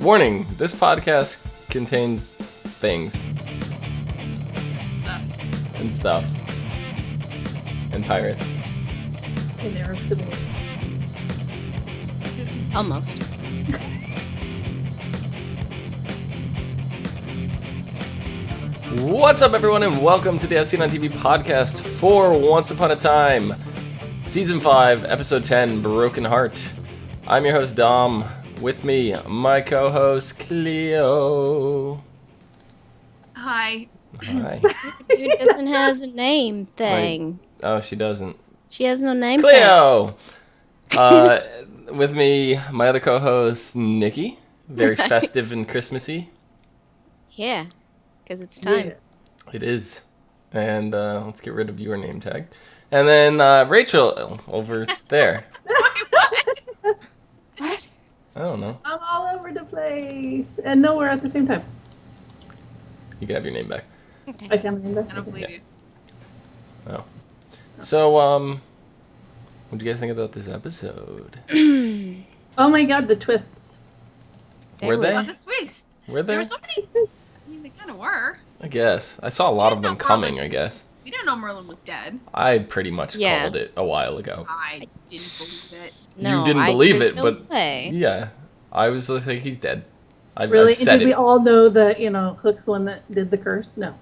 Warning, this podcast contains things. And stuff. And pirates. And Arab Almost. What's up, everyone, and welcome to the ASOTV podcast for Once Upon a Time, Season 5, Episode 10, Broken Heart. I'm your host, Dom. With me, my co-host, Clio. Hi. Hi. Who doesn't has a name thing? Wait. Oh, she doesn't. She has no name Clio! With me, my other co-host, Nikki. Very festive and Christmassy. thing. Yeah, because it's time. Yeah. It is. And let's get rid of your name tag. And then Rachel over there. What? I don't know. I'm all over the place and nowhere at the same time. You can have your name back. Okay. I can't remember. I don't believe you. Oh. So, what do you guys think about this episode? Oh my god, the twists. There Were they? was- That's a twist. Were There there? were so many. I mean, they kind of were. I guess. I saw a lot of them No, coming, Merlin. I guess. We didn't know Merlin was dead. I pretty much Yeah. called it a while ago. I didn't believe it. No, You didn't believe there's it, no but way. yeah. I was like, he's dead. Really? I've said Did we it. all know that, Hook's the one that did the curse? No.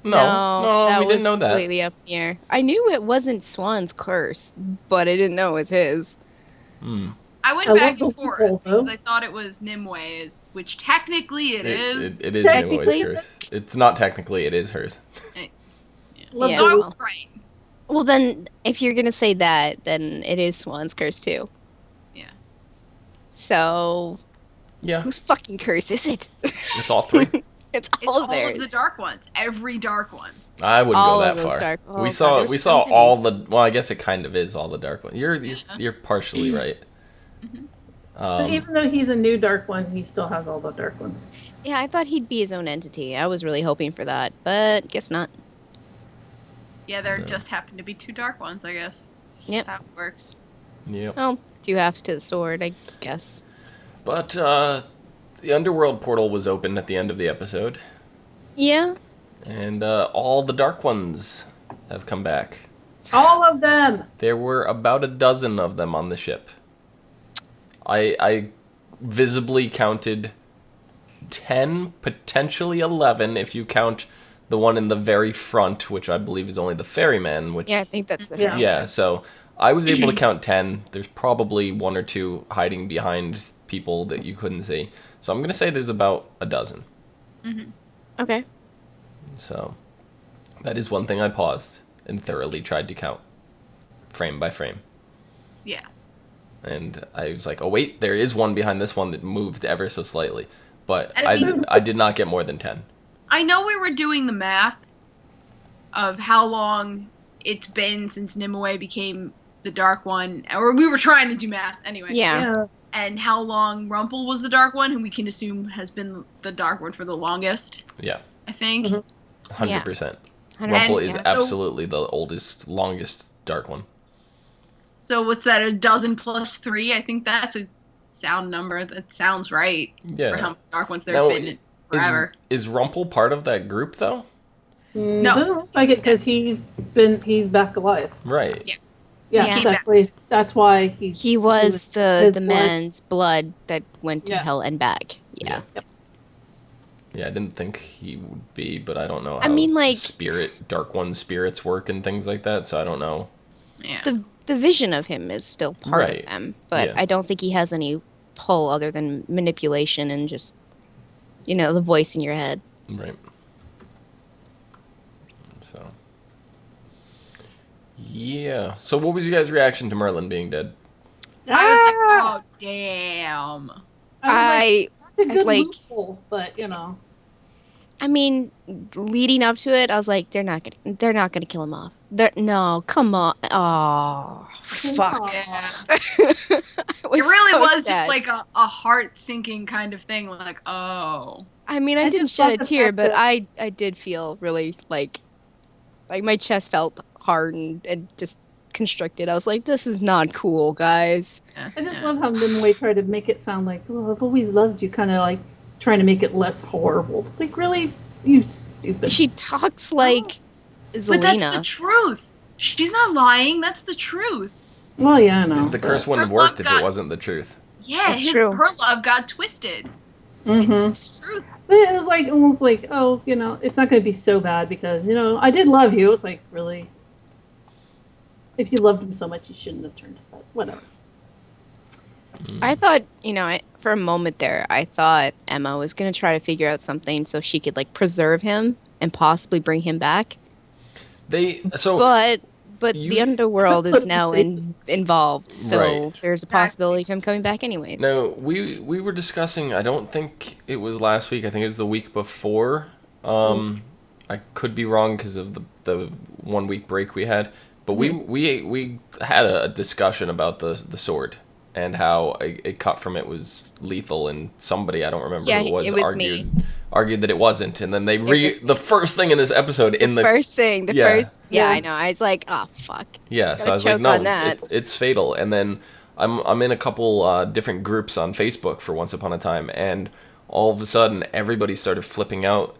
No, that we was didn't know that. completely up in the air. I knew it wasn't Swan's curse, but I didn't know it was his. Hmm. I went I back love and the forth whole, because though. I thought it was Nimwe's, which technically it is. It is Technically. Nimwe's curse. It's not technically, it is hers. Love Yeah, So I those. was right. Well, then, if you're gonna say that, then it is Swan's curse too. Yeah. So, Yeah, whose fucking curse is it? it's all three. It's It's all all theirs. of the dark ones. Every dark one. I wouldn't All go of that those far. dark- oh, we God, saw there's we so saw many. all the. Well, I guess it kind of is all the dark ones. You're partially right. So even though he's a new dark one, he still has all the dark ones. Yeah, I thought he'd be his own entity. I was really hoping for that, but guess not. Yeah, there Yeah. just happened to be two dark ones, I guess. Yep. That works. Yep. Well, two halves to the sword, I guess. But the underworld portal was open at the end of the episode, Yeah. and all the dark ones have come back. All of them! There were about a dozen of them on the ship. I visibly counted 10, potentially 11, if you count the one in the very front, which I believe is only the ferryman. Which Yeah, I think that's the Yeah. yeah. So I was able to count 10. There's probably one or two hiding behind people that you couldn't see. So I'm gonna say there's about a dozen. Okay. So that is one thing I paused and thoroughly tried to count, frame by frame. Yeah. And I was like, oh wait, there is one behind this one that moved ever so slightly. But And I mean- I did not get more than 10. I know we were doing the math of how long it's been since Nimue became the dark one, or we were trying to do math anyway. Yeah. And how long Rumpel was the dark one, who we can assume has been the dark one for the longest, Yeah, I think. Mhm. 100%. I don't Rumple know. is Yeah. absolutely the oldest, longest dark one. So what's that, a dozen plus 3? I think that's a sound number. That sounds right for how Yeah. many dark ones there Now, have been forever. Is Rumple part of that group though? No. Doesn't look like it because he's back alive. Right. Yeah. Yeah, Yeah. exactly. That's why he's. He was the his the blood. man's blood that went to Yeah. hell and back. Yeah. Yeah, I didn't think he would be, but I don't know I how mean, like- Dark One spirits work and things like that, so I don't know. Yeah. The vision of him is still part Right. of them, but Yeah. I don't think he has any pull other than manipulation and just, the voice in your head. Right. So. Yeah. So what was your guys' reaction to Merlin being dead? I was like, Ah! oh, damn. I It's a good like- loophole, but I mean, leading up to it, I was like, they're not gonna kill him off. No, come on. Oh, fuck. Yeah. It It really so was sad. just like a heart-sinking kind of thing. Like, oh. I mean, I I didn't just shed thought a the tear, fact but that- I did feel really like my chest felt hard and just constricted. I was like, this is not cool, guys. I just love how Nimue tried to make it sound like, oh, I've always loved you, kind of like trying to make it less horrible. It's like, really? You stupid. She talks like Zelina. But that's the truth. She's not lying. That's the truth. Well, yeah, I know. The curse wouldn't have worked if it wasn't the truth. Yeah, That's true. her love got twisted. Mm-hmm. It's true. But it was like, almost like, oh, it's not going to be so bad because, I did love you. It's like, really? If you loved him so much, you shouldn't have turned to that. Whatever. I thought, for a moment there, I thought Emma was going to try to figure out something so she could, like, preserve him and possibly bring him back. But the underworld is now involved, so Right. there's a possibility of him coming back anyways. No, we were discussing, I don't think it was last week, I think it was the week before. I could be wrong because of the 1 week break we had, but we had a discussion about the sword and how a cut from it was lethal, and somebody, I don't remember who it was argued that it wasn't, and then the first thing in this episode first, I know, I was like, oh fuck. Yeah, so I was like, no, it's fatal. And then I'm in a couple different groups on Facebook for Once Upon a Time, and all of a sudden everybody started flipping out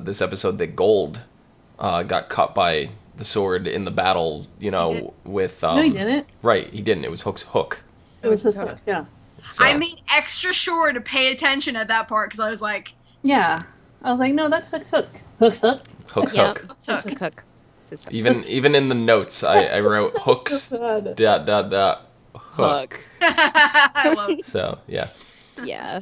this episode that Gold got cut by the sword in the battle, with No, he didn't. Right, he didn't. It was Hook's hook. It was his hook, yeah. So, I made extra sure to pay attention at that part because I was like, yeah. I was like, no, that's Hook's hook. Hook's hook. Hook's Yep, hook. it's a hook. Even in the notes, I wrote Hook's ... hook. I love it. So yeah. Yeah.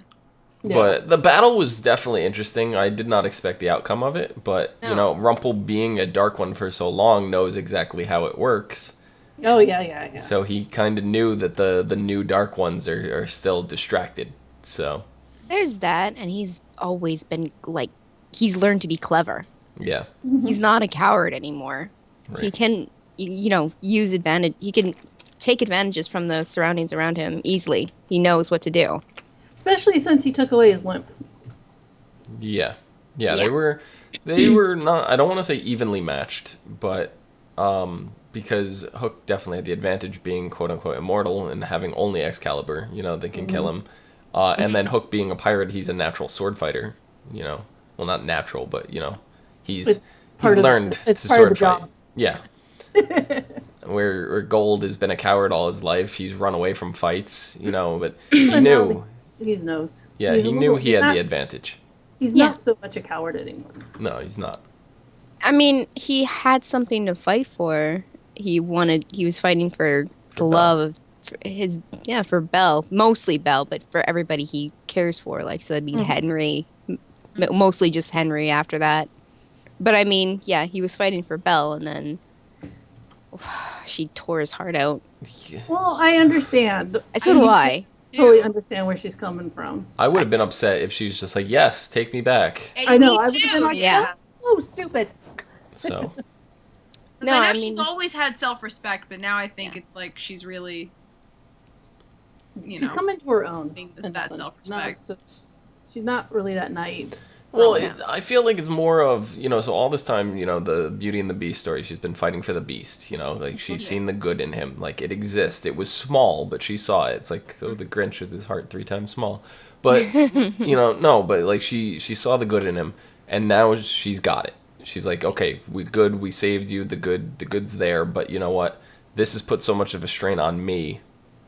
But the battle was definitely interesting. I did not expect the outcome of it, but Rumple being a Dark One for so long knows exactly how it works. Oh yeah. So he kind of knew that the new Dark Ones are still distracted. So there's that, and he's always been like, he's learned to be clever. yeah. He's not a coward anymore. Right. He can, use advantage. He can take advantages from the surroundings around him easily. He knows what to do. Especially since he took away his limp. Yeah. They were not, I don't want to say evenly matched, but because Hook definitely had the advantage being quote unquote immortal and having only Excalibur, they can kill him. And then Hook being a pirate, he's a natural sword fighter, well, not natural, but he's learned to sword fight. Yeah. Where Gold has been a coward all his life. He's run away from fights, but he knew. He knows. Yeah, he knew he had the advantage. He's not so much a coward anymore. No, he's not. I mean, he had something to fight for. He was fighting for the love of for Belle, mostly Belle, but for everybody he cares for. Like, so that'd be Henry, mostly just Henry after that. But I mean, yeah, he was fighting for Belle, and then she tore his heart out. Yeah. Well, I understand. So do I. Totally understand where she's coming from. I would have been upset if she was just like, yes, take me back. Hey, I know. me I would too. have been like, Yeah. oh, stupid. So No, I I know mean, she's always had self-respect, but now I think it's like she's really, She's coming to her own. being in that this one. self-respect. She's not really that naive. Well, I feel like it's more of, so all this time, the Beauty and the Beast story, she's been fighting for the Beast, like she's seen the good in him. Like, it exists. It was small, but she saw it. It's like the Grinch with his heart 3 times small. But, but like she saw the good in him, and now she's got it. She's like, okay, we saved you, the good's there, but you know what? This has put so much of a strain on me.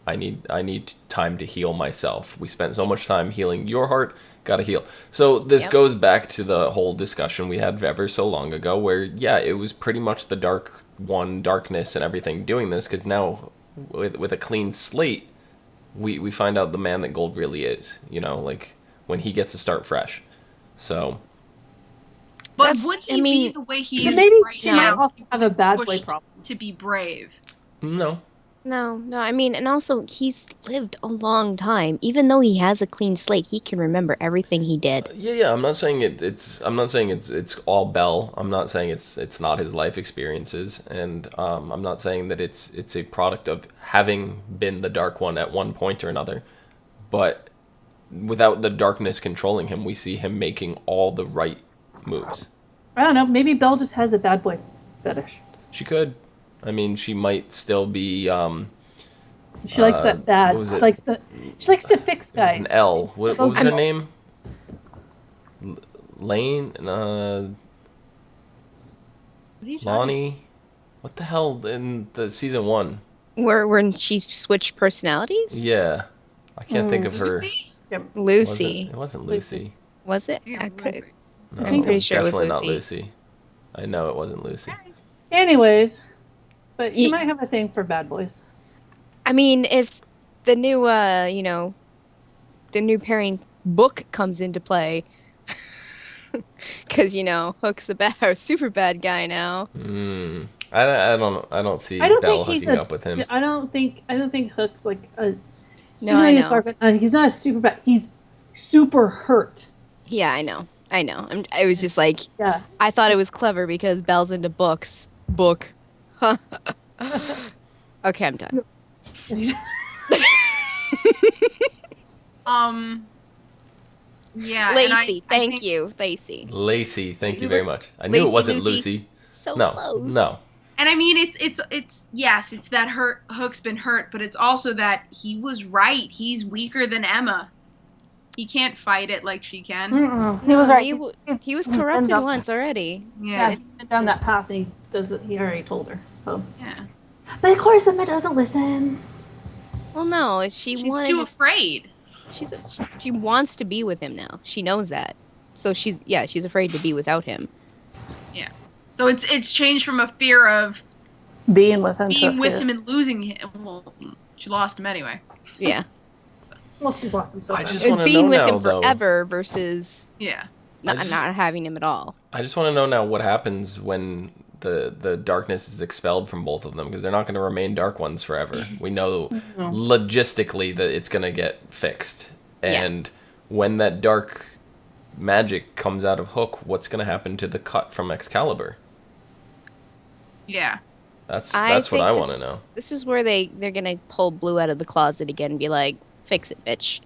I need time to heal myself. We spent so much time healing your heart, gotta heal. So this goes back to the whole discussion we had ever so long ago where, it was pretty much the Dark One, darkness and everything doing this, because now with a clean slate, we find out the man that Gold really is, like when he gets to start fresh. So... But would he be the way he is maybe right she now? might also have a bad boy Pushed problem. to be brave. No. No, I mean, and also, he's lived a long time. Even though he has a clean slate, he can remember everything he did. Yeah. I'm not saying it's all Belle. I'm not saying it's not his life experiences, and I'm not saying that it's a product of having been the Dark One at one point or another. But without the darkness controlling him, we see him making all the right moves. I don't know. Maybe Belle just has a bad boy fetish. She could. I mean, she might still be. She likes that bad. What was She it? likes to fix It was guys. an L. What was her I'm- name? Lane? Lonnie? What the hell in the season 1? When she switched personalities? Yeah. I can't think of her. Lucy? Lucy. It wasn't Lucy. Was it? Yeah, I could. Lucy. No, I'm pretty sure it was definitely not Lucy. Lucy. I know it wasn't Lucy. Anyways, but he Ye- might have a thing for bad boys. I mean, if the new, the new pairing book comes into play, because Hook's the super bad guy now. I don't see I don't Belle think he's hooking up with him. I don't think Hook's like a. No, I know. He's not a super bad. He's super hurt. Yeah, I know. I was just like, Yeah. I thought it was clever because Belle's into books. Book. Okay, I'm done. Yeah. Lacey, thank you, Lacey. Lacey, thank you You very look- much. I knew Lacey, it wasn't Lucy. Lucy. So No, close. no. And I mean, it's yes, it's that Hook's been hurt, but it's also that he was right. He's weaker than Emma. He can't fight it like she can. He was right. He was He's been corrupted down- once already. Yeah, Yeah. he went down that path and he already told her. So. Yeah. But of course, Emma doesn't listen. Well, no, she She's wanted. too afraid. She wants to be with him now. She knows that. So she's afraid to be without him. Yeah. So it's changed from a fear of Being with him. being with him and losing him. Well, she lost him anyway. Yeah. Well, she's lost him so I bad. just want to Being know with now, him though. forever versus Yeah. not just- having him at all. I just want to know now what happens when the darkness is expelled from both of them, because they're not going to remain dark ones forever. We know logistically that it's going to get fixed. And when that dark magic comes out of Hook, what's going to happen to the cut from Excalibur? Yeah. That's I what think I this want to is- know. This is where they're gonna pull Blue out of the closet again and be like, "Fix it, bitch."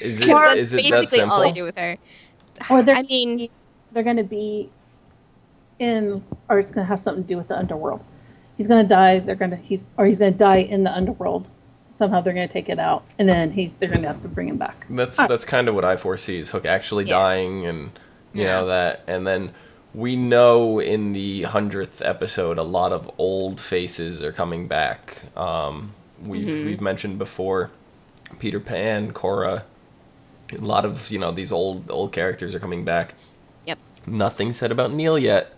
Is 'Cause it that's is it that basically all they simple? do with her. Or I mean, they're going to be in, or it's going to have something to do with the underworld. He's going to die. He's going to die in the underworld. Somehow they're going to take it out, and then they're going to have to bring him back. That's kind of what I foresee, is Hook actually dying, and you Yeah. know that, and then we know in the 100th episode a lot of old faces are coming back. We've mentioned before Peter Pan, Cora, a lot of these old characters are coming back. Yep. Nothing said about Neil yet.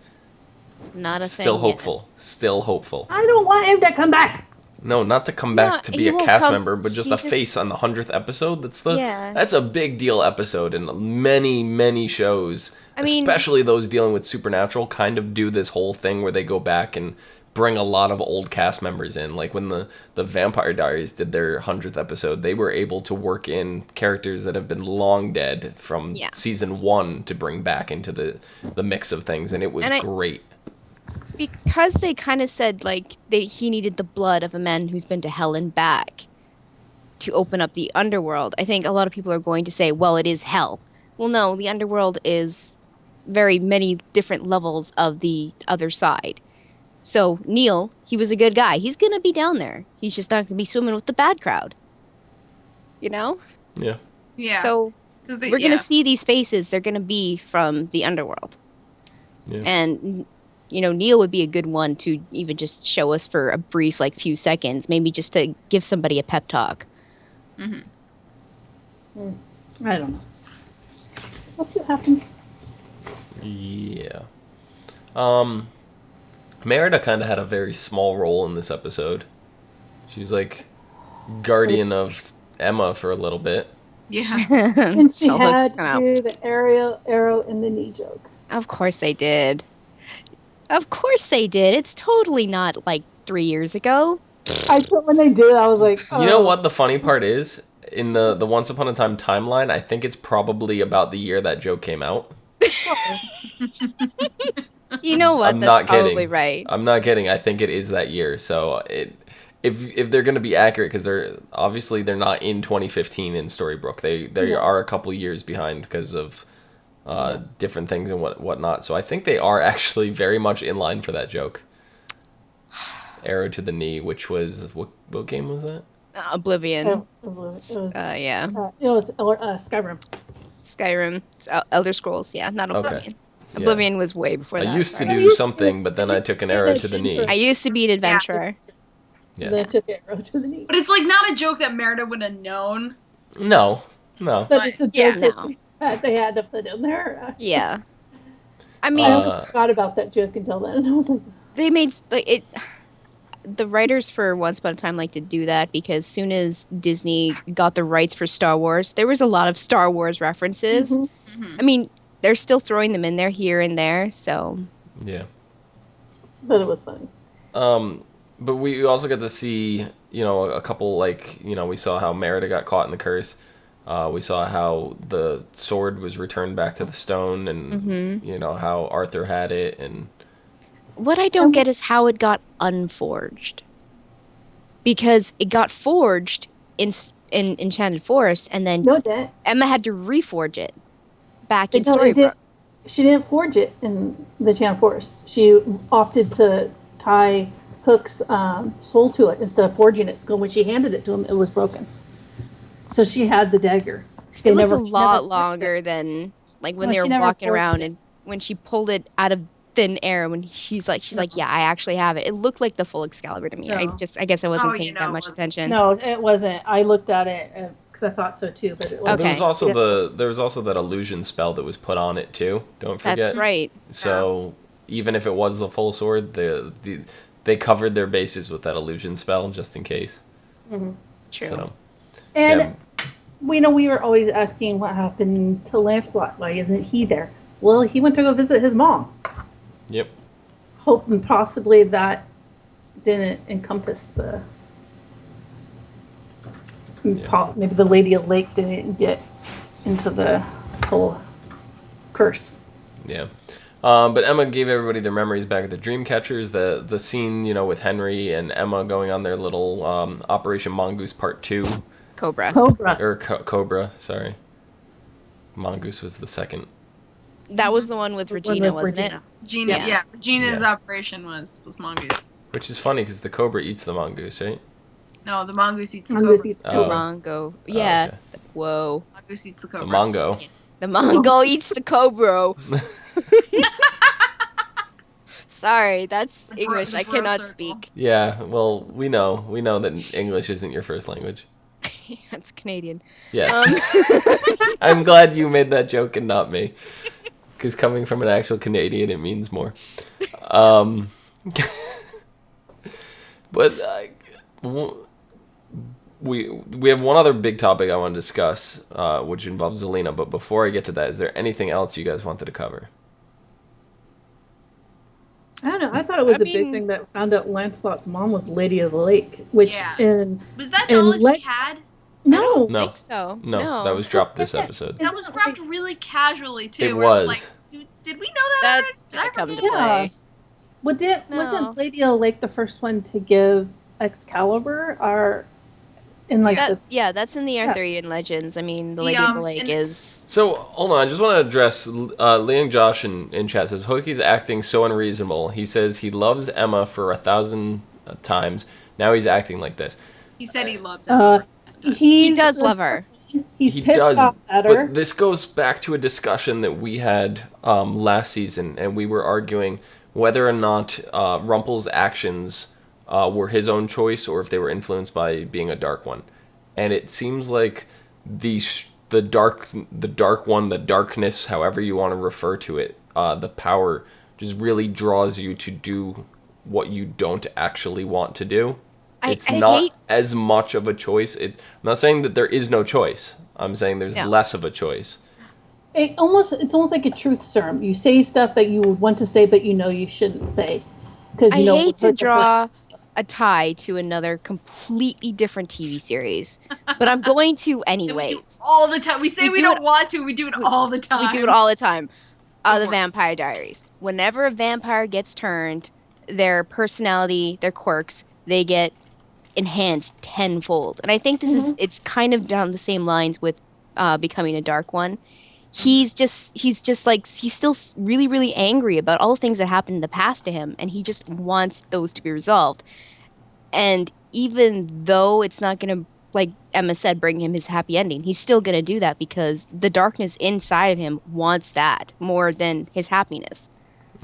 not a Still thing yet. hopeful. Still hopeful. I don't want him to come back. No, not to come back to be he a won't cast come- member, but just a he's just- face on the 100th episode. Yeah. That's a big deal episode, and many shows, I mean- especially those dealing with supernatural, kind of do this whole thing where they go back and bring a lot of old cast members in. Like when the Vampire Diaries did their 100th episode, they were able to work in characters that have been long dead from season 1 to bring back into the mix of things, and it was great. Because they kind of said he needed the blood of a man who's been to hell and back to open up the underworld. I think a lot of people are going to say, well, it is hell. Well, no, the underworld is very many different levels of the other side. So Neil, he was a good guy. He's going to be down there. He's just not going to be swimming with the bad crowd. Yeah. Yeah. So we're going to see these faces. They're going to be from the underworld. Yeah. And Neil would be a good one to even just show us for a brief, few seconds, maybe just to give somebody a pep talk. I don't know. What could happen? Yeah. Merida kind of had a very small role in this episode. She's like guardian of Emma for a little bit. Yeah. And she So Hook's had gonna- to do the arrow in the knee joke. Of course they did. Of course they did. It's totally not 3 years ago. When they did, I was like, oh. You know what the funny part is? In the Once Upon a Time timeline, I think it's probably about the year that joke came out. You know what? I'm That's not probably kidding. right. I'm not kidding. I think it is that year. So if they're going to be accurate, because they're not in 2015 in Storybrooke. They are a couple years behind because of different things and whatnot. So I think they are actually very much in line for that joke. arrow to the knee, which was what game was that? Oblivion. It was, Yeah. it was Skyrim. Skyrim. It's Elder Scrolls. Yeah, not Okay. Oblivion. Yeah. Oblivion was way before I that. used to sorry. do something, but then I took an arrow to the knee. I used to be an adventurer. Yeah. Then took it arrow to the knee. But it's like not a joke that Merida would have known. No. But it's a joke Yeah. that they had to put in there. Yeah. I I mean, almost forgot about that joke until then. I was like, they made like it. The writers for Once Upon a Time like to do that because soon as Disney got the rights for Star Wars, there was a lot of Star Wars references. mhm. Mhm. I mean, they're still throwing them in there here and there, so Yeah. But it was funny. But we also got to see, a couple, we saw how Merida got caught in the curse. We saw how the sword was returned back to the stone, and how Arthur had it, and what I don't get is how it got unforged. Because it got forged in Enchanted Forest, and then No, Dad. Emma had to reforge it back in No, it Storybrooke. didn't. She didn't forge it in the Chan Forest. She opted to tie Hook's soul to it instead of forging it. So when she handed it to him, it was broken. So she had the dagger. It looked She a never lot forged longer it. than like when No, they she were never walking forged around it. and when she pulled it out of thin air when she's like, yeah, I actually have it. It looked like the full Excalibur to me. No. I guess I wasn't Oh, paying that much it wasn't. attention. No, it wasn't. I looked at it because I thought so too, but it well, wasn't. Okay. there was also that illusion spell that was put on it too. Don't forget. That's right. So even if it was the full sword, they covered their bases with that illusion spell just in case. Mhm. True. So, And yeah. we were always asking what happened to Lancelot. Why isn't he there? Well, he went to go visit his mom. Yep. Hoping possibly that didn't encompass the. Maybe the Lady of Lake didn't get into the whole curse. Yeah. But Emma gave everybody their memories back at the Dreamcatchers. The scene, with Henry and Emma going on their little Operation Mongoose Part 2. Cobra. Or Cobra, sorry. Mongoose was the second. That was the one with Regina, wasn't it? Regina, Yeah. Regina's Yeah. operation was mongoose. Which is funny because the Cobra eats the mongoose, right? No, the mongoose eats the Mongoose cobra. eats Oh. cobra. Mongo. Yeah. Okay. Whoa. Mongoose eats the The cobra. Mongo. The Mongol eats the Cobra. Sorry, that's The English. bro I cannot circle. speak. Yeah, well, we know that English isn't your first language. That's Canadian. Yes. Um, I'm glad you made that joke and not me. Because coming from an actual Canadian, it means more. But we have one other big topic I want to discuss, which involves Zelina. But before I get to that, is there anything else you guys wanted to cover? I don't know. I thought it was I a big mean- thing that found out Lancelot's mom was Lady of the Lake, which Yeah. in Was that And knowledge let- we had? no, No. I think so. No, that was dropped this episode. That was dropped really casually too. It where it was. like, did we know that? That's already? gonna come Did I to forget? play. No. wasn't Lady of the Lake the first one to give Excalibur or in like the That's in the Arthurian legends. I mean, the The, Lady of the um, Lake in- is. So, hold on, I just want to address Liang Josh in chat says, Hookie's acting so unreasonable. He says he loves Emma for 1,000 times. Now he's acting like this. He said he loves it. He does love her. He's He pissed does, off at her. but this goes back to a discussion that we had last season, and we were arguing whether or not Rumpel's actions were his own choice or if they were influenced by being a Dark One. And it seems like the dark one, the darkness, however you want to refer to it, the power just really draws you to do what you don't actually want to do. It's I not hate- as much of a choice. I'm not saying that there is no choice. I'm saying there's No. less of a choice. It's almost like a truth serum. You say stuff that you would want to say, but you know you shouldn't say because I you know hate it to hurt the draw a tie to another completely different TV series, but I'm going to And we anyways. do all the time. We say We we do don't it- want to. We do it all the time. We do it all the time. The Before. Vampire Diaries. Whenever a vampire gets turned, their personality, their quirks, they get enhanced tenfold. And I think this is it's kind of down the same lines with becoming a Dark One. he's just like he's still really really angry about all the things that happened in the past to him, and he just wants those to be resolved. And even though it's not gonna, like Emma said, bring him his happy ending, he's still gonna do that because the darkness inside of him wants that more than his happiness.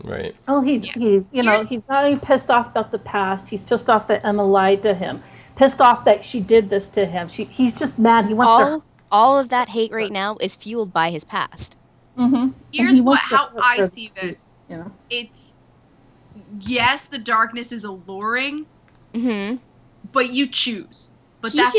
Right. Oh, he's he's not only pissed off about the past. He's pissed off that Emma lied to him. Pissed off that she did this to him. He's just mad. He wants all of that hate right now is fueled by his past. Mm-hmm. Here's how I see this. It's, yes, the darkness is alluring, but you choose. But that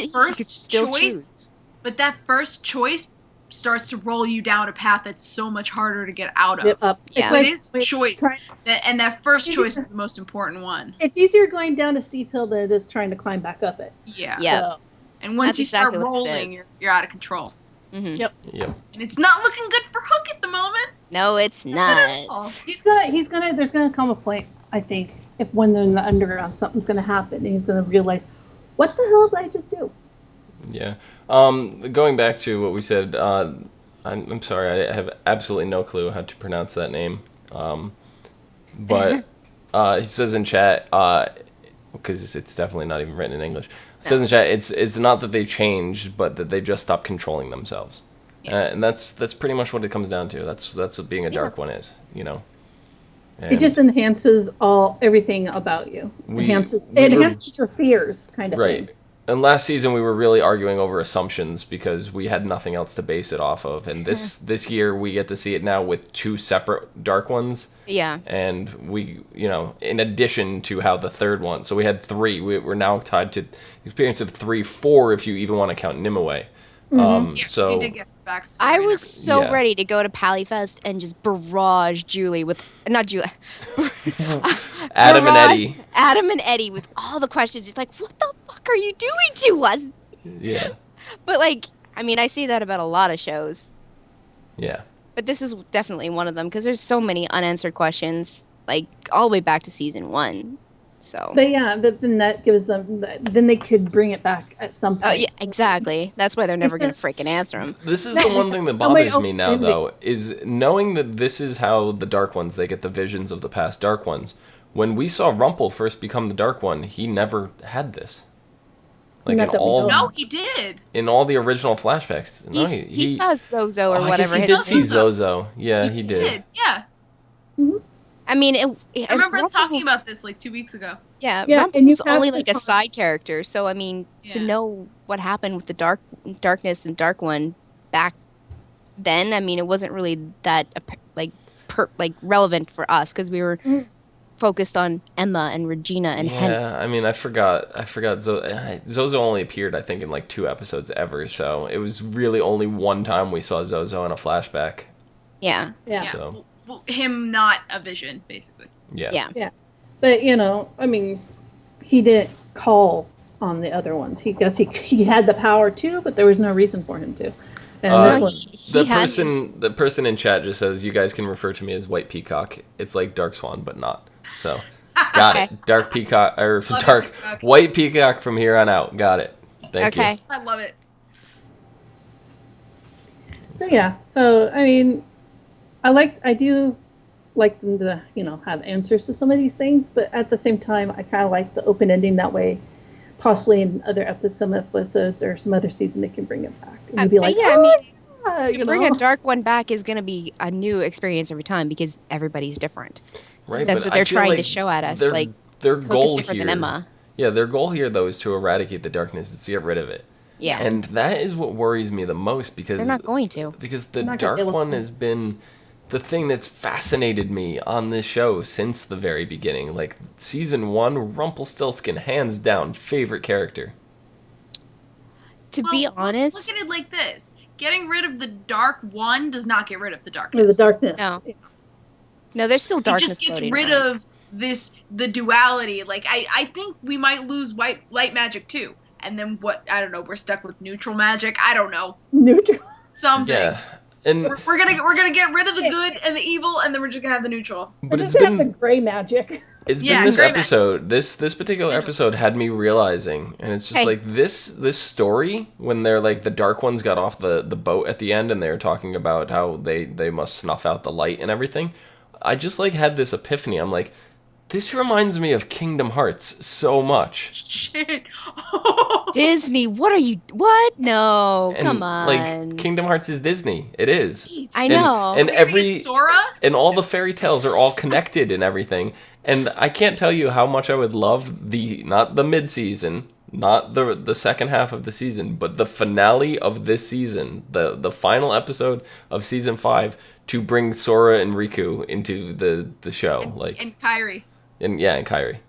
first choice starts to roll you down a path that's so much harder to get out of. Yeah. So it is choice, and that first choice is the most important one. It's easier going down a steep hill than it is trying to climb back up it. Yeah. So. And once you start rolling, you're out of control. Yep. And it's not looking good for Hook at the moment. No, it's not. There's gonna come a point, I think, if when they're in the underground, something's gonna happen, and he's gonna realize, what the hell did I just do? Yeah. Going back to what we said, I'm sorry, I have absolutely no clue how to pronounce that name. But he says in chat, because it's definitely not even written in English. It says in chat, it's not that they changed, but that they just stopped controlling themselves. And that's pretty much what it comes down to. That's what being a dark one is, you know. And it just enhances everything about you. Enhances your fears, kind of thing. And last season we were really arguing over assumptions because we had nothing else to base it off of. And this year we get to see it now with two separate dark ones. Yeah. And we, in addition to how the third one, so we had three. We're now tied to the experience of 3, 4 if you even want to count Nimue. So we did get backstory. I was so ready to go to Pallyfest and just barrage Julie with Adam and Eddie with all the questions. It's like, what the fuck are you doing to us? Yeah. But I see that about a lot of shows. Yeah. But this is definitely one of them because there's so many unanswered questions, like all the way back to season 1. So. But then that gives them. Then they could bring it back at some point. Oh yeah, exactly. That's why they're never gonna freaking answer them. This is the one thing that bothers me now, though, is knowing that this is how the Dark Ones, they get the visions of the past Dark Ones. When we saw Rumpel first become the Dark One, he never had this. No, he did. In all the original flashbacks. He saw Zozo or whatever. I guess he did see Zozo. Yeah, he did. Yeah. Mm-hmm. I mean, I remember us talking about this like 2 weeks ago. Yeah, Rumpel's only like a side character, so I mean, to know what happened with the darkness and Dark One back then, I mean, it wasn't really that relevant for us because we were focused on Emma and Regina and Henry. Yeah, I mean, I forgot Zozo only appeared, I think, in like 2 episodes ever, so it was really only one time we saw Zozo in a flashback. Yeah. So. Well, him not a vision, basically. Yeah. But I mean, he didn't call on the other ones. He had the power to, but there was no reason for him to. And the person in chat just says, "You guys can refer to me as White Peacock. It's like Dark Swan, but not." So, got it. Dark Peacock or White Peacock from here on out. Got it. Thank you. I love it. So I mean, I do like them to, have answers to some of these things, but at the same time, I kind of like the open ending. That way, possibly in some episodes or some other season, they can bring it back. And be like, to bring a Dark One back is going to be a new experience every time because everybody's different. Right. That's what they're trying to show at us. Their goal is different here, than Emma. Yeah, their goal here though is to eradicate the darkness, to get rid of it. Yeah. And that is what worries me the most because they're not going to. Because the Dark One has been the thing that's fascinated me on this show since the very beginning. Like, season 1, Rumpelstiltskin, hands down, favorite character. To be honest... Look at it like this. Getting rid of the Dark One does not get rid of the darkness. The darkness. No, there's still darkness. It just gets rid of the duality. Like, I think we might lose light magic, too. And then I don't know, we're stuck with neutral magic. I don't know. Neutral? Something. Yeah. And we're gonna get rid of the good and the evil, and then we're just gonna have the neutral. But it's been the gray magic. It's Yeah, been this great match. episode. This particular episode had me realizing, and it's just Hey. like this story when they're like the Dark Ones got off the boat at the end and they were talking about how they must snuff out the light and everything. I just like had this epiphany. I'm like, this reminds me of Kingdom Hearts so much. Shit. Disney, what are you? What? No, And come on. like Kingdom Hearts is Disney. It is. I know. And We're gonna every get Sora? and all the fairy tales are all connected and everything. And I can't tell you how much I would love not the mid-season, not the second half of the season, but the finale of this season, the final episode of season 5 to bring Sora and Riku into the show, And Kyrie. and Kairi.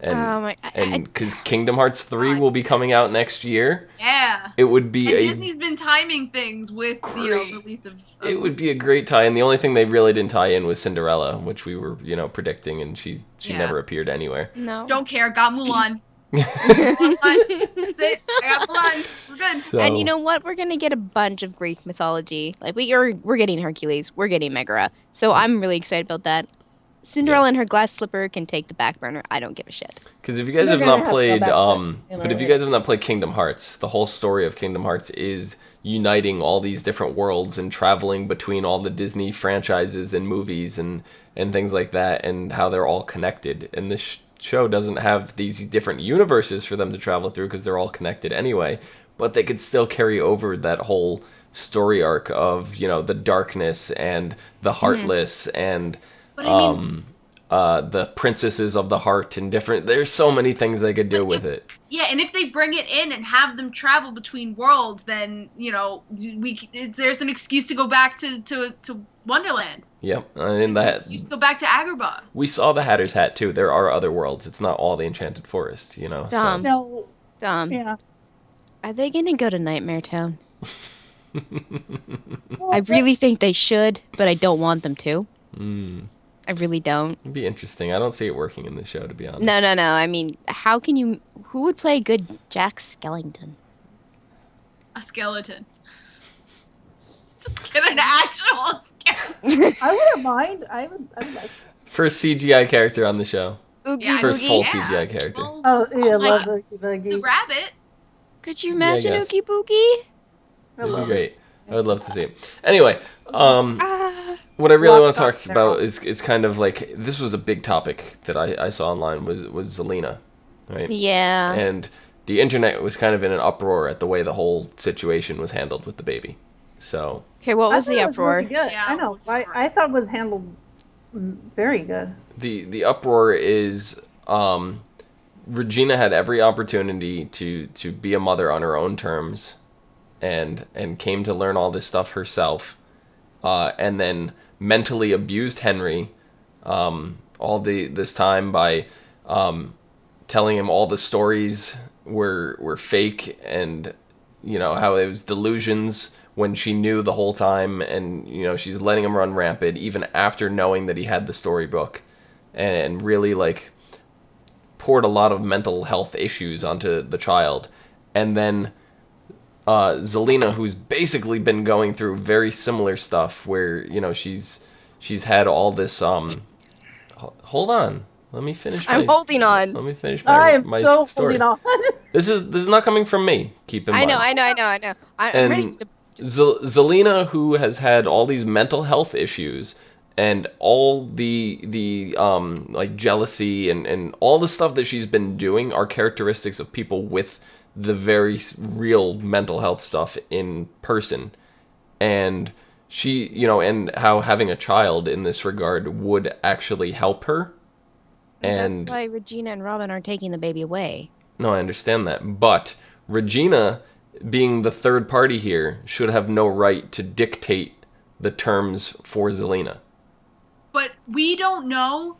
And Oh my- and because Kingdom Hearts 3 will be coming out next year, Yeah. it would be And a Disney's been timing things with release of it would be a great tie, and the only thing they really didn't tie in was Cinderella, which we were, predicting, and she Yeah. never appeared anywhere. No. Don't care, got Mulan. That's it. I got Mulan. We're good. So, And you know what? We're gonna get a bunch of Greek mythology. Like we're getting Hercules, we're getting Megara. So I'm really excited about that. Cinderella and her glass slipper can take the back burner. I don't give a shit. because if you guys They're have gonna not have to go played, back to but if you guys have not played Kingdom Hearts, the whole story of Kingdom Hearts is uniting all these different worlds and traveling between all the Disney franchises and movies and things like that, and how they're all connected. And this show doesn't have these different universes for them to travel through because they're all connected anyway, but they could still carry over that whole story arc of, the darkness and the heartless and But I mean, the princesses of the heart and different. There's so many things they could do with it. yeah, and if they bring it in and have them travel between worlds, then there's an excuse to go back to Wonderland. Yep, and that You just go back to Agrabah. we saw the Hatter's Hat too. There are other worlds. It's not all the Enchanted Forest, So. No, Yeah. yeah. Are they gonna go to Nightmare Town? I really think they should, but I don't want them to. I really don't. It'd be interesting. I don't see it working in the show, to be honest. No. I mean, how can you? Who would play a good Jack Skellington? A skeleton. Just get an actual skeleton. I wouldn't mind. I would like. First CGI character on the show. Oogie Yeah, First Boogie? full CGI character. Well, Oh yeah, like, love Oogie the Boogie. rabbit. Could you I imagine guess. Oogie Boogie? I It'd be love it. great. I would love to see it. Anyway, Ah. what I really want to Lock, talk lock, about down. is kind of like, this was a big topic that I saw online was Zelina, right? Yeah. And the internet was kind of in an uproar at the way the whole situation was handled with the baby. So Okay, what was I thought the it was uproar? really good. Yeah, I it know. was uproar. I thought it was handled very good. the uproar is Regina had every opportunity to be a mother on her own terms, and came to learn all this stuff herself, and then mentally abused Henry this time by telling him all the stories were fake, and how it was delusions when she knew the whole time, and she's letting him run rampant even after knowing that he had the storybook, and really like poured a lot of mental health issues onto the child. And then Zelina, who's basically been going through very similar stuff where she's had all this hold on, let me finish I'm holding on. let me finish I am my so story. holding on. This is not coming from me, keep in mind. I know. I'm And ready to. Zelina, who has had all these mental health issues and all the like jealousy and all the stuff that she's been doing are characteristics of people with the very real mental health stuff in person. And she, and how having a child in this regard would actually help her. And That's why Regina and Robin are taking the baby away. no, I understand that. But Regina, being the third party here, should have no right to dictate the terms for Zelina. But we don't know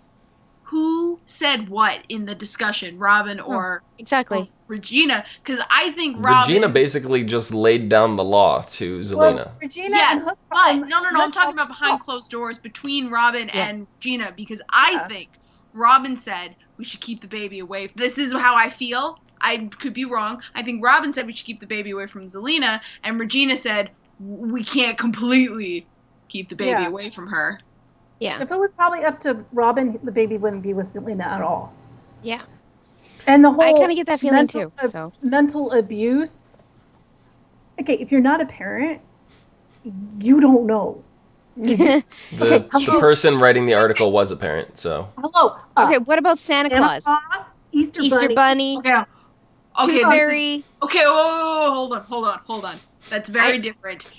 who said what in the discussion, Robin or Exactly. Regina, because I think Robin. Regina basically just laid down the law to Zelina. Well, Regina Yes, and Hook- but no. I'm Hook- talking about behind closed doors between Robin Yeah. and Gina, because I Yeah. think Robin said we should keep the baby away. This is how I feel. I could be wrong. I think Robin said we should keep the baby away from Zelina, and Regina said we can't completely keep the baby Yeah. away from her. Yeah. If it was probably up to Robin, the baby wouldn't be with Selena at all. Yeah. And the I whole kind of get that feeling too. So mental abuse. Okay, if you're not a parent, you don't know. The person writing the article was a parent, so Hello. okay, what about Santa Claus? Easter Bunny. Okay. Okay, Tooth this Fairy. is okay. Whoa, hold on. That's very different.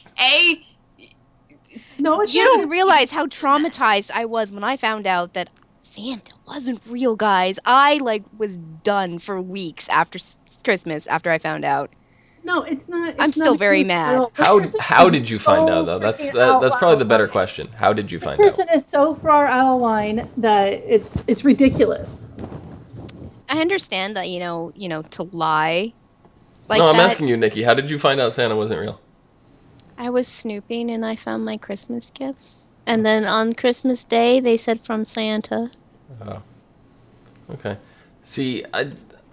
No, it's You not. don't realize how traumatized I was when I found out that Santa wasn't real, guys. I was done for weeks after Christmas after I found out. No, it's not. I'm still very mad. How did you find out though? That's probably the better question. How did you find out? This person is so far out of line that it's ridiculous. I understand that to lie like No, I'm that. asking you, Nikki. How did you find out Santa wasn't real? I was snooping and I found my Christmas gifts. And then on Christmas Day, they said from Santa. Oh, okay. See,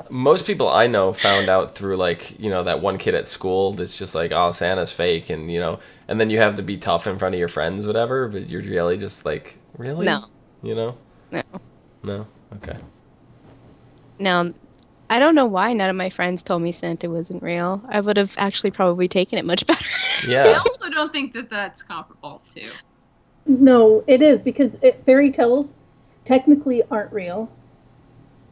most people I know found out through that one kid at school that's just like, oh, Santa's fake, and and then you have to be tough in front of your friends, whatever. But you're really just like, really? No. No. No. Okay. Now, I don't know why none of my friends told me Santa wasn't real. I would have actually probably taken it much better. Yeah. I also don't think that that's comparable to. No, it is because fairy tales technically aren't real.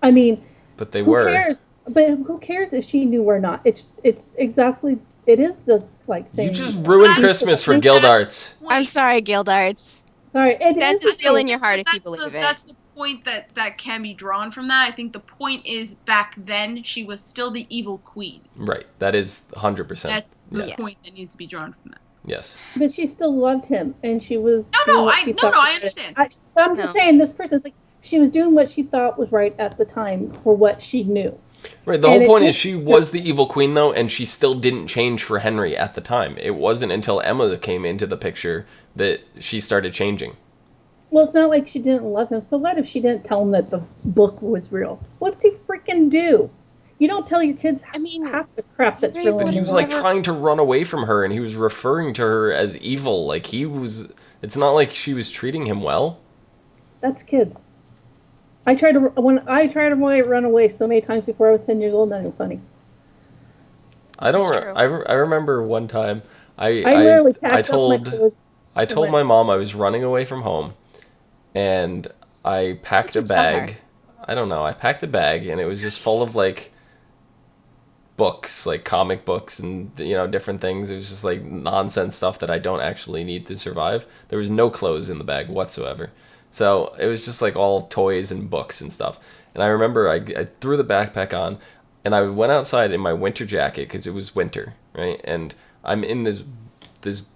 I mean, but they who were. Cares? But who cares if she knew or not? It's exactly. It is the saying. You just ruined Christmas for Gildarts. I'm sorry, Gildarts. Sorry, Santa's still in your heart if you believe it. That's the point that can be drawn from that. I think the point is back then she was still the evil queen. Right. That is 100%. That's the point that needs to be drawn from that. Yes. But she still loved him, and she was. I understand. I'm just saying, this person's like she was doing what she thought was right at the time for what she knew. Right. The whole point is she was the evil queen, though, and she still didn't change for Henry at the time. It wasn't until Emma came into the picture that she started changing. Well, it's not like she didn't love him. So what if she didn't tell him that the book was real? What'd he freaking do? You don't tell your kids half the crap that's real. But he was trying to run away from her, and he was referring to her as evil. Like he was. It's not like she was treating him well. That's kids. I tried to run away so many times before I was 10 years old. Not even funny. I don't. I remember one time I told my mom I was running away from home, and I packed a bag. I don't know. I packed a bag, and it was just full of books, like comic books and different things. It was just nonsense stuff that I don't actually need to survive. There was no clothes in the bag whatsoever. So it was just all toys and books and stuff. And I remember I threw the backpack on, and I went outside in my winter jacket because it was winter, right? And I'm in this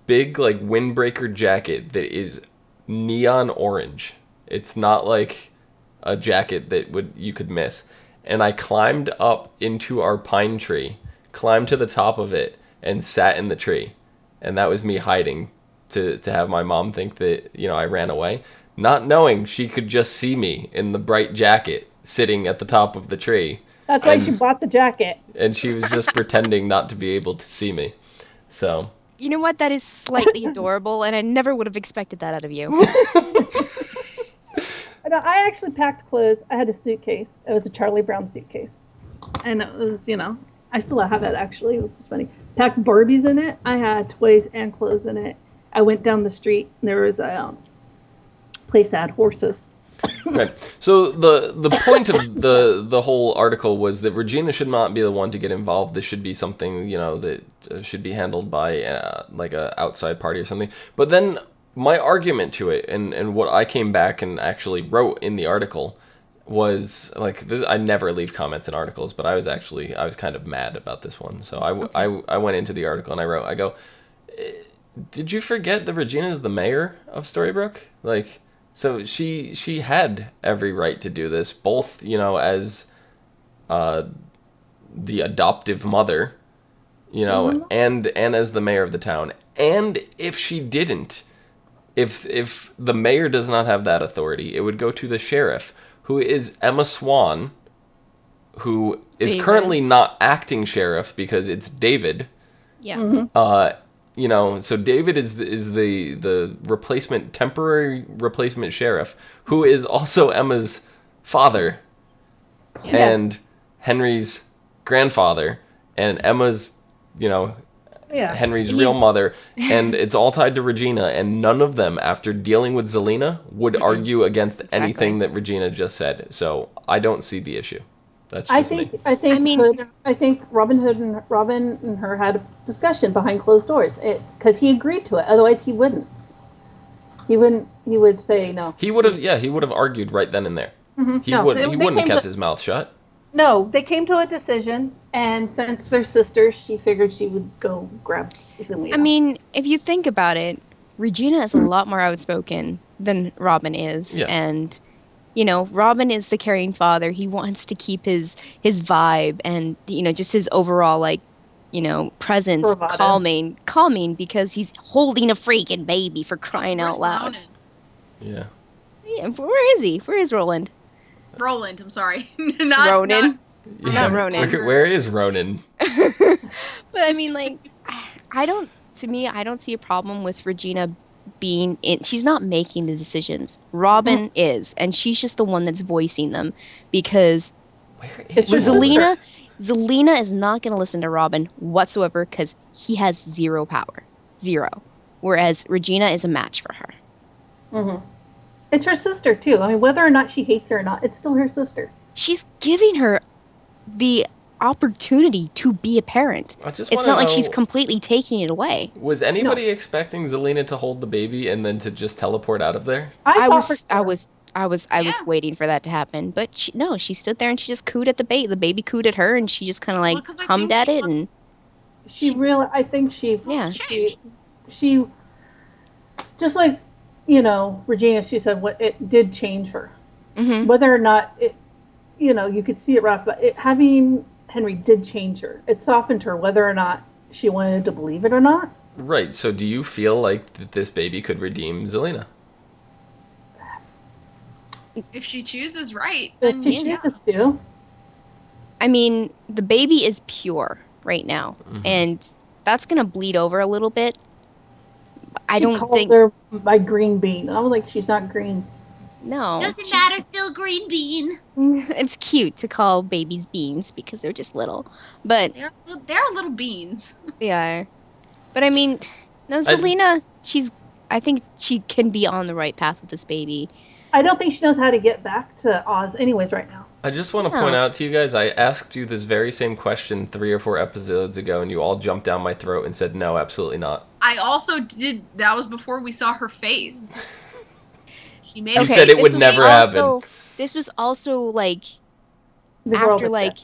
big windbreaker jacket that is neon orange. It's not like a jacket that you could miss. And I climbed up into our pine tree, climbed to the top of it, and sat in the tree. And that was me hiding to have my mom think that I ran away. Not knowing she could just see me in the bright jacket sitting at the top of the tree. That's why she bought the jacket. And she was just pretending not to be able to see me. So. You know what? That is slightly adorable, and I never would have expected that out of you. I actually packed clothes. I had a suitcase. It was a Charlie Brown suitcase. And it was, I still have it actually. It's just funny. Packed Barbies in it. I had toys and clothes in it. I went down the street, and there was a place that had horses. Right. So the point of the whole article was that Regina should not be the one to get involved. This should be something that should be handled by a outside party or something. But then my argument to it and what I came back and actually wrote in the article was this. I never leave comments in articles, but I was kind of mad about this one. So I went into the article and I go, did you forget that Regina is the mayor of Storybrooke? So she had every right to do this, both, as the adoptive mother, and as the mayor of the town. And if she didn't, if the mayor does not have that authority, it would go to the sheriff, who is Emma Swan, who is currently not acting sheriff because it's David. Yeah. you know, so David is the temporary replacement sheriff, who is also Emma's father, and Henry's grandfather, and Emma's, you know, Henry's real mother, and it's all tied to Regina, and none of them, after dealing with Zelina, would argue against anything that Regina just said. So I don't see the issue. That's just me. I think Robin and her had a discussion behind closed doors because he agreed to it. Otherwise, he wouldn't. He would say no. He would have. Yeah, he would have argued right then and there. Mm-hmm. He wouldn't have kept his mouth shut. No, they came to a decision, and since they're sisters, she figured she would go grab Zelina. I mean, if you think about it, Regina is a lot more outspoken than Robin is, and you know, Robin is the caring father. He wants to keep his vibe and, you know, just his overall, like, you know, presence calming because he's holding a freaking baby, for crying out loud. Yeah. Yeah. Where is he? Where is Roland? Roland, I'm sorry. Ronan. Not Ronan. Where is Ronan? But I mean, like, I don't see a problem with Regina being in. She's not making the decisions. Robin is, and she's just the one that's voicing them because Zelina is not going to listen to Robin whatsoever because he has zero power. Zero. Whereas Regina is a match for her. Mm-hmm. It's her sister, too. I mean, whether or not she hates her or not, it's still her sister. She's giving her the opportunity to be a parent. It's not like she's completely taking it away. Was anybody expecting Zelina to hold the baby and then to just teleport out of there? I was waiting for that to happen, but she stood there and she just cooed at the baby. The baby cooed at her, and she just kind of like hummed at it, and I think she just like, you know, Regina, she said what it did change her. Mm-hmm. Whether or not it, you know, you could see it rough, but having Henry did change her. It softened her, whether or not she wanted to believe it or not. Right. So do you feel like this baby could redeem Zelina? If she chooses right. If she chooses to. I mean, the baby is pure right now, and that's going to bleed over a little bit. I don't think... her my green bean. I was like, she's not green. No. Doesn't matter, still green bean. It's cute to call babies beans because they're just little. But they're little beans. They are. But I mean, no, Zelina, I think she can be on the right path with this baby. I don't think she knows how to get back to Oz anyways right now. I just want to point out to you guys, I asked you this very same question 3 or 4 episodes ago, and you all jumped down my throat and said, no, absolutely not. I also did. That was before we saw her face. You said it would never happen. This was also, like, after, like,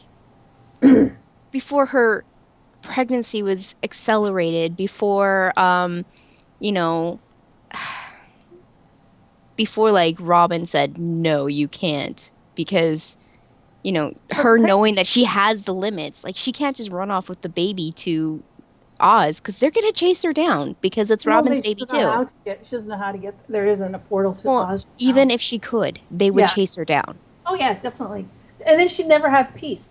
before her pregnancy was accelerated, before, you know, before, like, Robin said, no, you can't, because, you know, her knowing that she has the limits, like, she can't just run off with the baby to Oz, because they're going to chase her down, because it's Robin's baby, too. She doesn't know how to get, there isn't a portal to Oz. Even if she could, they would chase her down. Oh, yeah, definitely. And then she'd never have peace.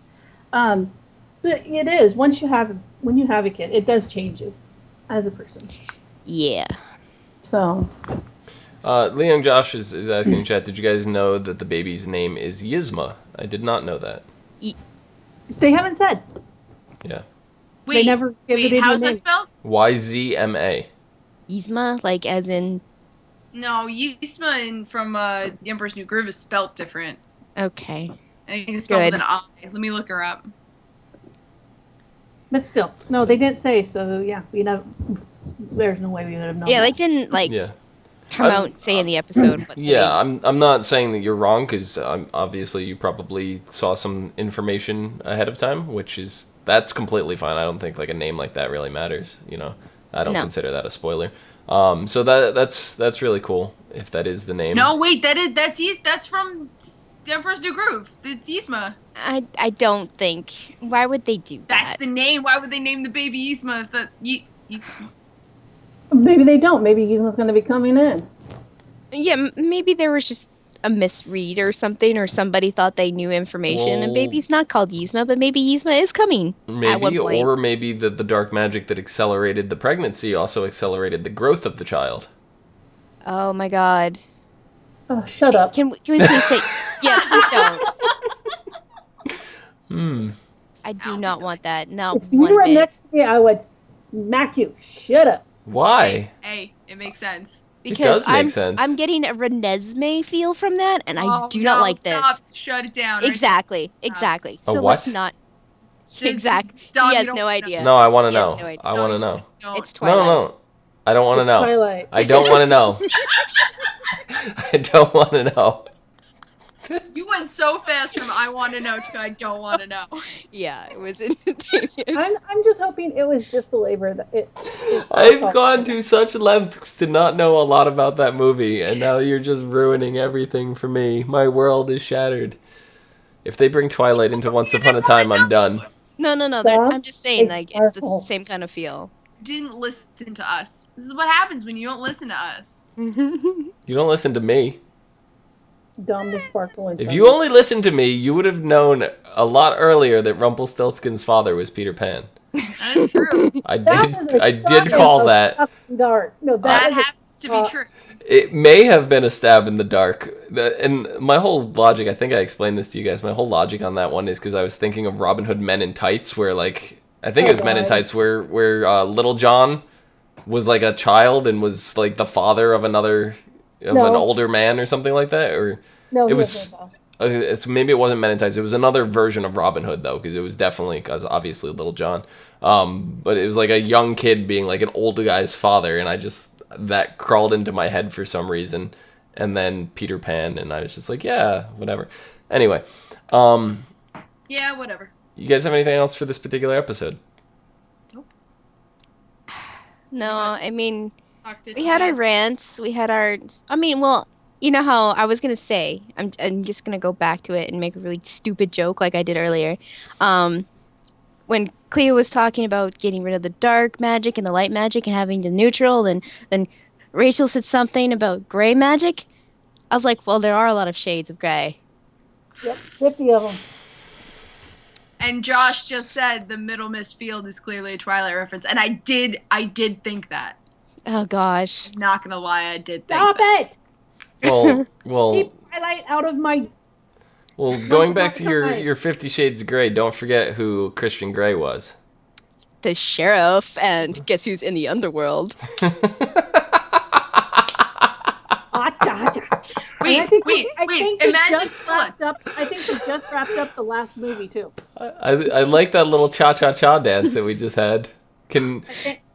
But it is, when you have a kid, it does change you as a person. Yeah. So... Leon Josh is asking in chat, did you guys know that the baby's name is Yzma? I did not know that. They haven't said. Yeah. They never give it how's that spelled? Yzma. Yzma, like as in... No, Yzma from The Emperor's New Groove is spelled different. Okay. I think it's spelled with an I. Let me look her up. But still, no, they didn't say, so yeah, there's no way we would have known. Yeah, they didn't, like... Yeah. Come out and say in the episode. But I'm not saying that you're wrong, because obviously you probably saw some information ahead of time, that's completely fine. I don't think like a name like that really matters. You know, I don't consider that a spoiler. So that's really cool if that is the name. No, wait, that's from The Emperor's New Groove. It's Yzma. I don't think. Why would they do that? That's the name. Why would they name the baby Yzma if that Maybe they don't. Maybe Yzma's going to be coming in. Yeah, maybe there was just a misread or something, or somebody thought they knew information. And Well- baby's not called Yzma, but maybe Yzma is coming at one Maybe, point. or maybe the dark magic that accelerated the pregnancy also accelerated the growth of the child. Oh my god. Oh, shut up. Can we please say... Yeah, please don't. I do not want that. Not If you one were bit. next to me, I would smack you. Shut up. Why? Hey, it makes sense. Because does make sense. I'm getting a Renesmee feel from that, and I do not like this. Stop. Shut it down. right Exactly. A So what? let's not. Just- Exactly. Dom, He you has don't no wanna idea. No, I want to He has know. no idea. I want to know. Don't. It's Twilight. No. I don't want to It's know. Twilight. I don't want to know. I don't want to know. You went so fast from I want to know to I don't want to know. Yeah, it was instantaneous. I'm just hoping it was just the labor that it I've gone to such lengths to not know a lot about that movie, and now you're just ruining everything for me. My world is shattered. If they bring Twilight into Once Upon a Time, I'm done. No. Dom, I'm just saying, it's like, our it's the fault. same kind of feel. Didn't listen to us. This is what happens when you don't listen to us. You don't listen to me. Dumb the sparkle and If you only listened to me, you would have known a lot earlier that Rumpelstiltskin's father was Peter Pan. That is true. I did call that. Dark. No, That that was happens to be true. It may have been a stab in the dark. And my whole logic, I think I explained this to you guys, my whole logic on that one is because I was thinking of Robin Hood Men in Tights, where, like, I think it was Men in Tights, where Little John was, like, a child and was, like, the father of an older man or something like that, or... no. It was... so maybe it wasn't Men in Tights. It was another version of Robin Hood, though, because it was definitely, because obviously Little John. But it was like a young kid being like an older guy's father, and that crawled into my head for some reason. And then Peter Pan, and I was just like, yeah, whatever. Anyway, Yeah, whatever. you guys have anything else for this particular episode? No, I mean, Talked it we to had you. our rants. We had our. I mean, well, you know how I was gonna say. I'm just gonna go back to it and make a really stupid joke like I did earlier. When Clio was talking about getting rid of the dark magic and the light magic and having the neutral, and then Rachel said something about gray magic. I was like, well, there are a lot of shades of gray. Yep, 50 of them. And Josh just said the Middle Mist Field is clearly a Twilight reference, and I did think that. Oh gosh. I'm not gonna lie, I did think Stop that. it! Well, Keep Twilight out of my. going back to your 50 Shades of Grey, don't forget who Christian Grey was. The sheriff, and guess who's in the underworld? Wait, I think wait, they imagine- just wrapped up. I think they just wrapped up the last movie too. I like that little cha-cha-cha dance that we just had. Can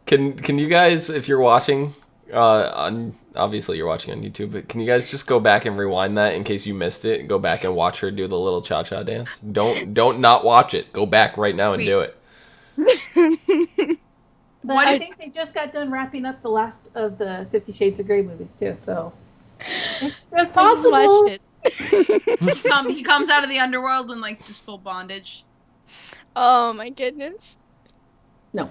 you guys, if you're watching, obviously you're watching on YouTube, but can you guys just go back and rewind that in case you missed it and go back and watch her do the little cha-cha dance? Don't not watch it. Go back right now and do it. But What I if- think they just got done wrapping up the last of the 50 Shades of Grey movies too. So it's I just possible. watched it. He comes out of the underworld in like just full bondage. Oh my goodness. No.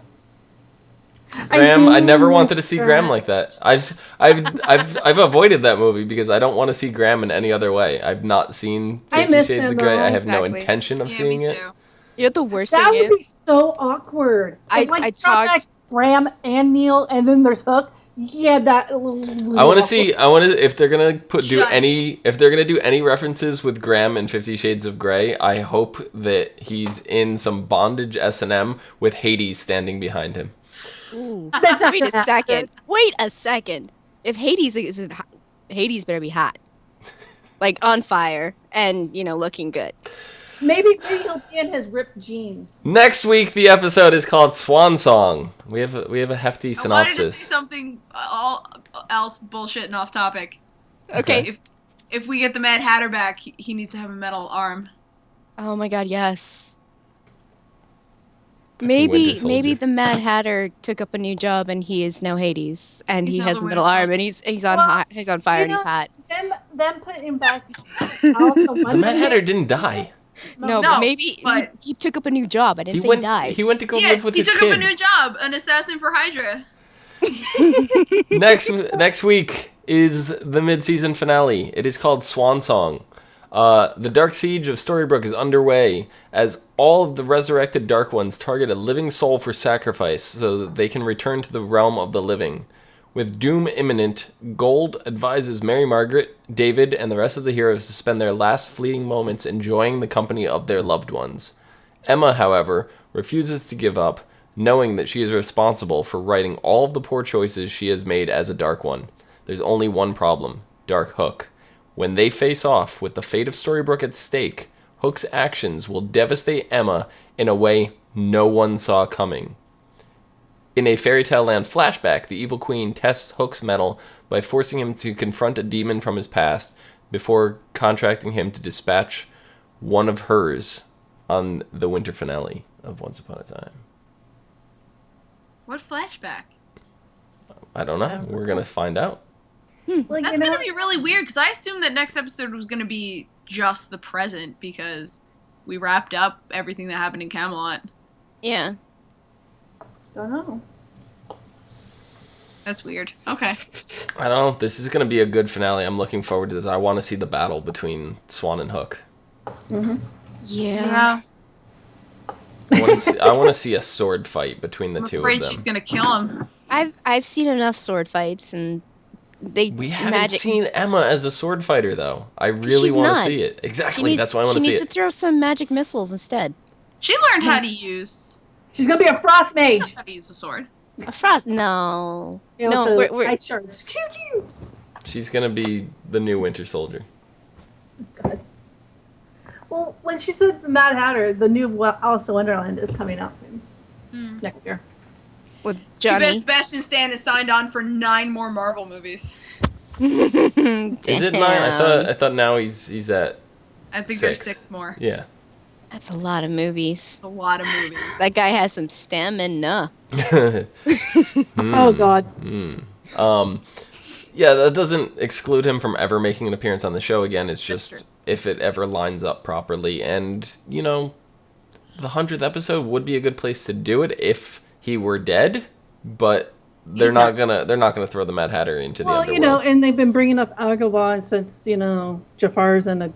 Graham, I do never miss wanted to see Graham like that. I've avoided that movie because I don't want to see Graham in any other way. I've not seen I 50 miss Shades him, of Grey. though. I have no Exactly. intention of Yeah, seeing me it. too. You know what the worst That thing would be is? so awkward. I Like, talked- drop back Graham and Neil, and then there's Hook. Yeah, that. I want to see. If they're gonna if they're gonna do any references with Graham in 50 Shades of Grey. I hope that he's in some bondage S&M with Hades standing behind him. Ooh. That's not Wait gonna a second. happen. Wait a second. If Hades isn't hot, Hades better be hot. Like on fire and, looking good. Maybe he'll be in his ripped jeans. Next week, the episode is called Swan Song. We have a hefty I wanted to synopsis. see something all else bullshit and off topic. Okay. If we get the Mad Hatter back, he needs to have a metal arm. Oh my god, yes. Winter Maybe Soldier. the Mad Hatter took up a new job and he is now Hades and He's he now has the a metal Winter arm and he's on Well, he's on fire and he's hot. Them putting him back. The Mad Hatter didn't die. No, No, but maybe but- he took up a new job. I didn't He say went. he died. He went to go Yeah, live with he his took kid. up a new job, an assassin for Hydra. Next week, is the mid-season finale. It is called Swan Song. The Dark Siege of Storybrooke is underway as all of the resurrected Dark Ones target a living soul for sacrifice so that they can return to the realm of the living. With doom imminent, Gold advises Mary Margaret, David, and the rest of the heroes to spend their last fleeting moments enjoying the company of their loved ones. Emma, however, refuses to give up, knowing that she is responsible for righting all of the poor choices she has made as a Dark One. There's only one problem: Dark Hook. When they face off with the fate of Storybrooke at stake, Hook's actions will devastate Emma in a way no one saw coming. In a Fairy Tale Land flashback, the evil queen tests Hook's mettle by forcing him to confront a demon from his past before contracting him to dispatch one of hers on the winter finale of Once Upon a Time. What flashback? I don't know. We're going to find out. Well, That's gonna be really weird because I assumed that next episode was gonna be just the present because we wrapped up everything that happened in Camelot. Yeah. Don't know. That's weird. Okay. I don't know. This is going to be a good finale. I'm looking forward to this. I want to see the battle between Swan and Hook. Mm-hmm. Yeah. I want to see a sword fight between the I'm two of afraid them. she's gonna kill him. I've seen enough sword fights, and We haven't seen Emma as a sword fighter, though. I really She's want to not. see it. Exactly. That's why I want She to see needs it. to throw some magic missiles instead. She learned how to use. She's gonna be a frost She knows mage. how to use a sword. A frost? No. You know, No, with the we're white shirts. Choo choo. She's going to be the new Winter Soldier. God. Well, when she said the Mad Hatter, the new Alice in Wonderland is coming out soon. Next year. with Too Johnny. bad Sebastian Stan is signed on for 9 more Marvel movies. Is it 9? I thought now he's at I think 6. there's 6 more. Yeah. That's a lot of movies. A lot of movies. That guy has some stamina. Oh God. Yeah, that doesn't exclude him from ever making an appearance on the show again. It's That's just true. if it ever lines up properly. And, you know, the 100th episode would be a good place to do it if he were dead, but they're He's not gonna throw the Mad Hatter into the Well, underworld. you know, and they've been bringing up Agrabah since Jafar's and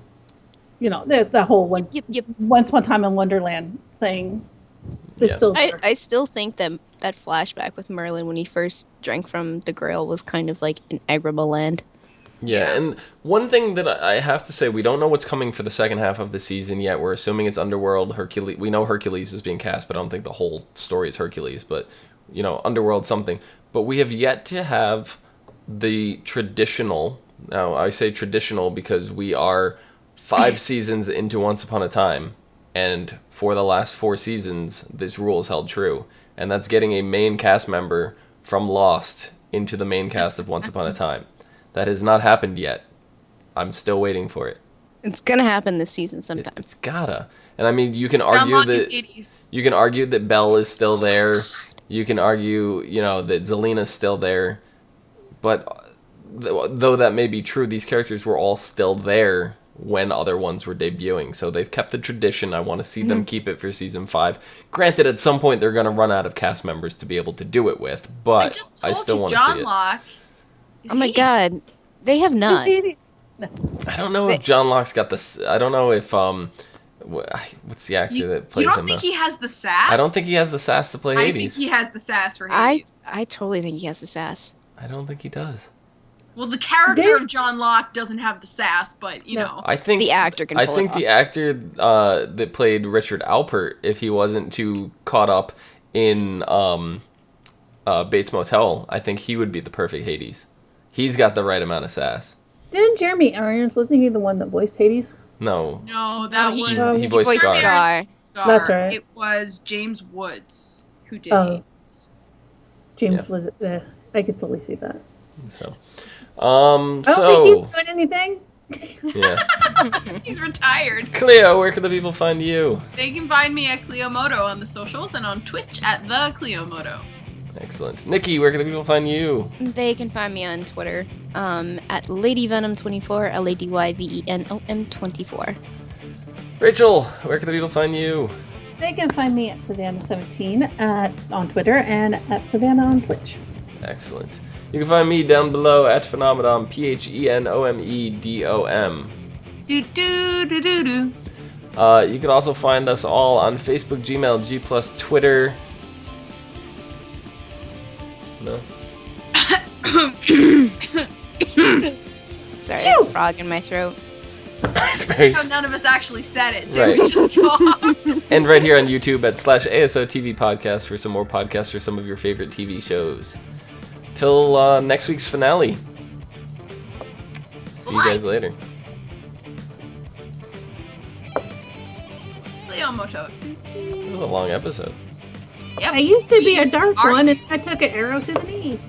the whole one. Yep. Once Upon a Time in Wonderland thing. They're Yeah. still there. I still think that flashback with Merlin when he first drank from the Grail was kind of like an Agrabah land. Yeah, and one thing that I have to say, we don't know what's coming for the second half of the season yet. We're assuming it's Underworld, Hercules. We know Hercules is being cast, but I don't think the whole story is Hercules. But, Underworld something. But we have yet to have the traditional... Now, I say traditional because we are 5 seasons into Once Upon a Time. And for the last 4 seasons, this rule is held true. And that's getting a main cast member from Lost into the main cast of Once Upon a Time. That has not happened yet. I'm still waiting for it. It's gonna happen this season sometime. It's gotta. And I mean, you can argue that Belle is still there. You can argue, that Zelina's still there. But though that may be true, these characters were all still there when other ones were debuting. So they've kept the tradition. I want to see them keep it for season 5. Granted, at some point they're going to run out of cast members to be able to do it with, but I still want to see John it. Locke. Oh my god, they have not. I don't know if John Locke's got this. I don't know if what's the actor that plays You don't him? think he has the sass? I don't think he has the sass to play I Hades. think he has the sass for Hades. I totally think he has the sass. I don't think he does. Well, the character of John Locke doesn't have the sass, but I think The actor can pull it off. the actor that played Richard Alpert, if he wasn't too caught up in Bates Motel, I think he would be the perfect Hades. He's got the right amount of sass. Didn't Jeremy Irons, wasn't he the one that voiced Hades? No. No, that he- was he voiced Scar. That's right. It was James Woods who did Oh. Hades. James was I could totally see that. So, I don't think he's doing anything. yeah. He's retired. Clio, where can the people find you? They can find me at Cleomoto on the socials and on Twitch at the Cleomoto. Excellent. Nikki, where can the people find you? They can find me on Twitter at LadyVenom24, LadyVenom24. Rachel, where can the people find you? They can find me at Savannah17 on Twitter and at Savannah on Twitch. Excellent. You can find me down below at Phenomenon, PHENOMEDOM. Do do do do do. You can also find us all on Facebook, Gmail, G+, Twitter. No? Sorry, frog in my throat. No, none of us actually said it, so Right. we just talked. And right here on YouTube at /ASOTV podcast for some more podcasts for some of your favorite TV shows. Till next week's finale. See you guys later. Clio Moto. It was a long episode. Yep. I used to be a dark Are- one, and I took an arrow to the knee.